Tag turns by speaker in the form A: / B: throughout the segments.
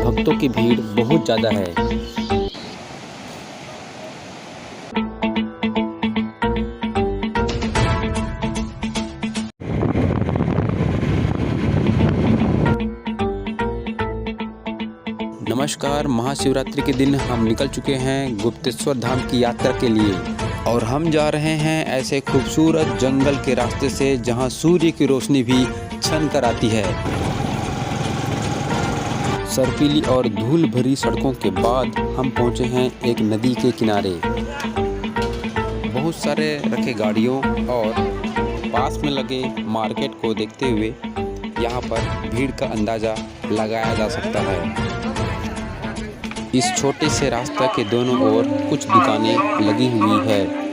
A: भक्तों की भीड़ बहुत ज़्यादा है। नमस्कार, महाशिवरात्रि के दिन हम निकल चुके हैं गुप्तेश्वर धाम की यात्रा के लिए और हम जा रहे हैं ऐसे खूबसूरत जंगल के रास्ते से जहां सूर्य की रोशनी भी छन कर आती है। सर्पीली और धूल भरी सड़कों के बाद हम पहुंचे हैं एक नदी के किनारे। बहुत सारे रखे गाड़ियों और पास में लगे मार्केट को देखते हुए यहां पर भीड़ का अंदाज़ा लगाया जा सकता है। इस छोटे से रास्ते के दोनों ओर कुछ दुकानें लगी हुई है।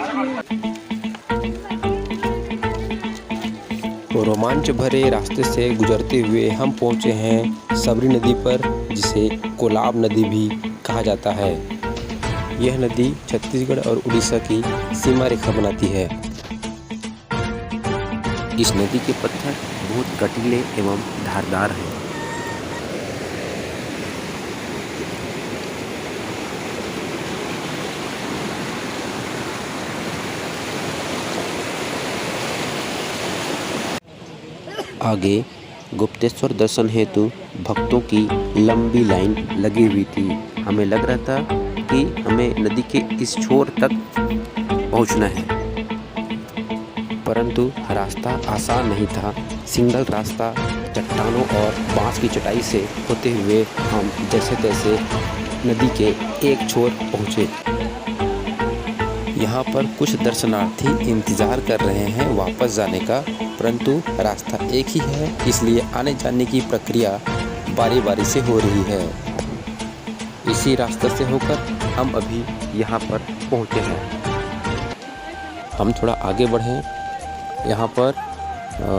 A: रोमांच भरे रास्ते से गुजरते हुए हम पहुंचे हैं सबरी नदी पर, जिसे कोलाब नदी भी कहा जाता है। यह नदी छत्तीसगढ़ और उड़ीसा की सीमा रेखा बनाती है।
B: इस नदी के पत्थर बहुत कटीले एवं धारदार हैं। आगे गुप्तेश्वर दर्शन हेतु भक्तों की लंबी लाइन लगी हुई थी। हमें लग रहा था कि हमें नदी के इस छोर तक पहुंचना है, परंतु रास्ता आसान नहीं था। सिंगल रास्ता चट्टानों और बांस की चटाई से होते हुए हम जैसे तैसे नदी के एक छोर पहुँचे। यहाँ पर कुछ दर्शनार्थी इंतज़ार कर रहे हैं वापस जाने का, परंतु रास्ता एक ही है, इसलिए आने जाने की प्रक्रिया बारी बारी से हो रही है। इसी रास्ते से होकर हम अभी यहाँ पर पहुँचे हैं। हम थोड़ा आगे बढ़े। यहाँ पर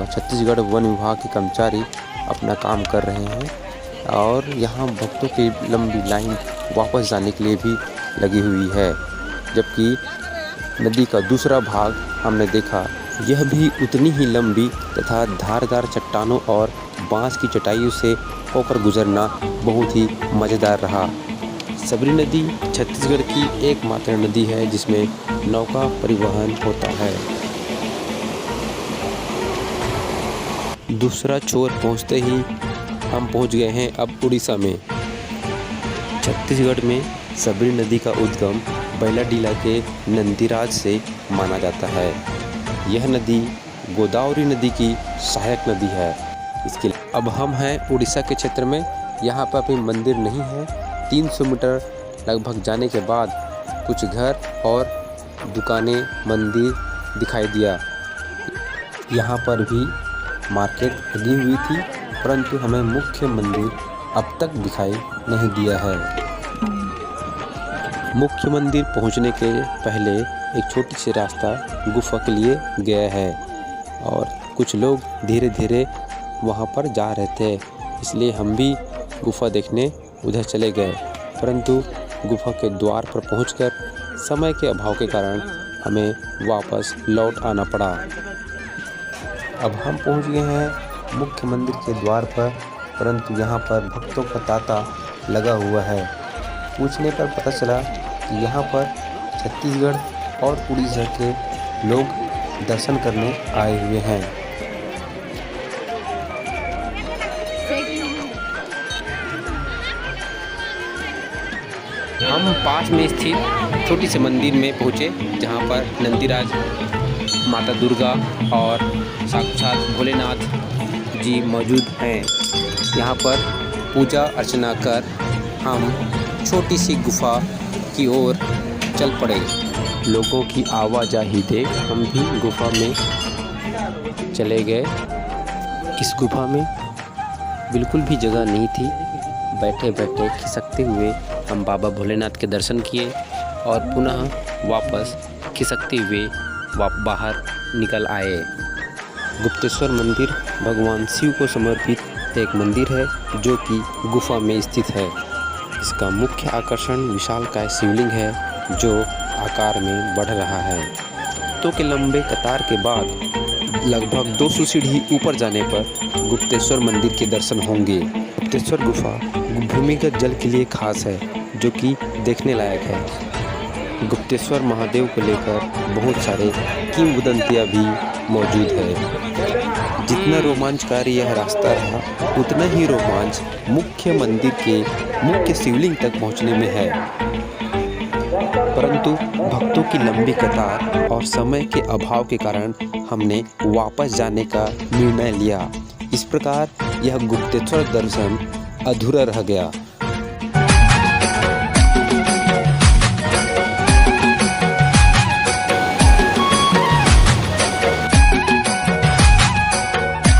B: छत्तीसगढ़ वन विभाग के कर्मचारी अपना काम कर रहे हैं और यहाँ भक्तों की लंबी लाइन वापस जाने के लिए भी लगी हुई है। जबकि नदी का दूसरा भाग हमने देखा, यह भी उतनी ही लंबी तथा धारदार चट्टानों और बांस की चटाइयों से होकर गुजरना बहुत ही मज़ेदार रहा। सबरी नदी छत्तीसगढ़ की एकमात्र नदी है जिसमें नौका परिवहन होता है। दूसरा छोर पहुंचते ही हम पहुंच गए हैं अब उड़ीसा में। छत्तीसगढ़ में सबरी नदी का उद्गम बैलाडीला के नंदीराज से माना जाता है। यह नदी गोदावरी नदी की सहायक नदी है। इसके अब हम हैं उड़ीसा के क्षेत्र में। यहाँ पर अभी मंदिर नहीं है। 300 मीटर लगभग जाने के बाद कुछ घर और दुकानें, मंदिर दिखाई दिया। यहाँ पर भी मार्केट लगी हुई थी, परंतु हमें मुख्य मंदिर अब तक दिखाई नहीं दिया है। मुख्य मंदिर पहुंचने के पहले एक छोटी सी रास्ता गुफा के लिए गया है और कुछ लोग धीरे धीरे वहां पर जा रहे थे, इसलिए हम भी गुफा देखने उधर चले गए, परंतु गुफा के द्वार पर पहुंचकर समय के अभाव के कारण हमें वापस लौट आना पड़ा। अब हम पहुंच गए हैं मुख्य मंदिर के द्वार पर, परंतु यहाँ पर भक्तों का तांता लगा हुआ है। पूछने पर पता चला कि यहाँ पर छत्तीसगढ़ और उड़ीसा के लोग दर्शन करने आए हुए हैं। हम पास में स्थित छोटी से मंदिर में पहुँचे, जहाँ पर नंदीराज, माता दुर्गा और साक्षात भोलेनाथ जी मौजूद हैं। यहाँ पर पूजा अर्चना कर हम छोटी सी गुफा की ओर चल पड़े। लोगों की आवाजाही देख हम भी गुफा में चले गए। इस गुफा में बिल्कुल भी जगह नहीं थी। बैठे बैठे खिसकते हुए हम बाबा भोलेनाथ के दर्शन किए और पुनः वापस खिसकते हुए बाहर निकल आए। गुप्तेश्वर मंदिर भगवान शिव को समर्पित एक मंदिर है जो कि गुफा में स्थित है। इसका मुख्य आकर्षण विशालकाय शिवलिंग है जो आकार में बढ़ रहा है। भक्तों के लंबे कतार के बाद
A: लगभग 200 सीढ़ी ऊपर जाने पर गुप्तेश्वर मंदिर के दर्शन होंगे। गुप्तेश्वर गुफा भूमिगत जल के लिए खास है, जो कि देखने लायक है। गुप्तेश्वर महादेव को लेकर बहुत सारे किंवदंतियाँ भी मौजूद है। जितना रोमांचकारी यह रास्ता रहा, उतना ही रोमांच मुख्य मंदिर के मुख्य शिवलिंग तक पहुँचने में है। परंतु भक्तों की लंबी कतार और समय के अभाव के कारण हमने वापस जाने का निर्णय लिया। इस प्रकार यह गुप्तेश्वर दर्शन अधूरा रह गया।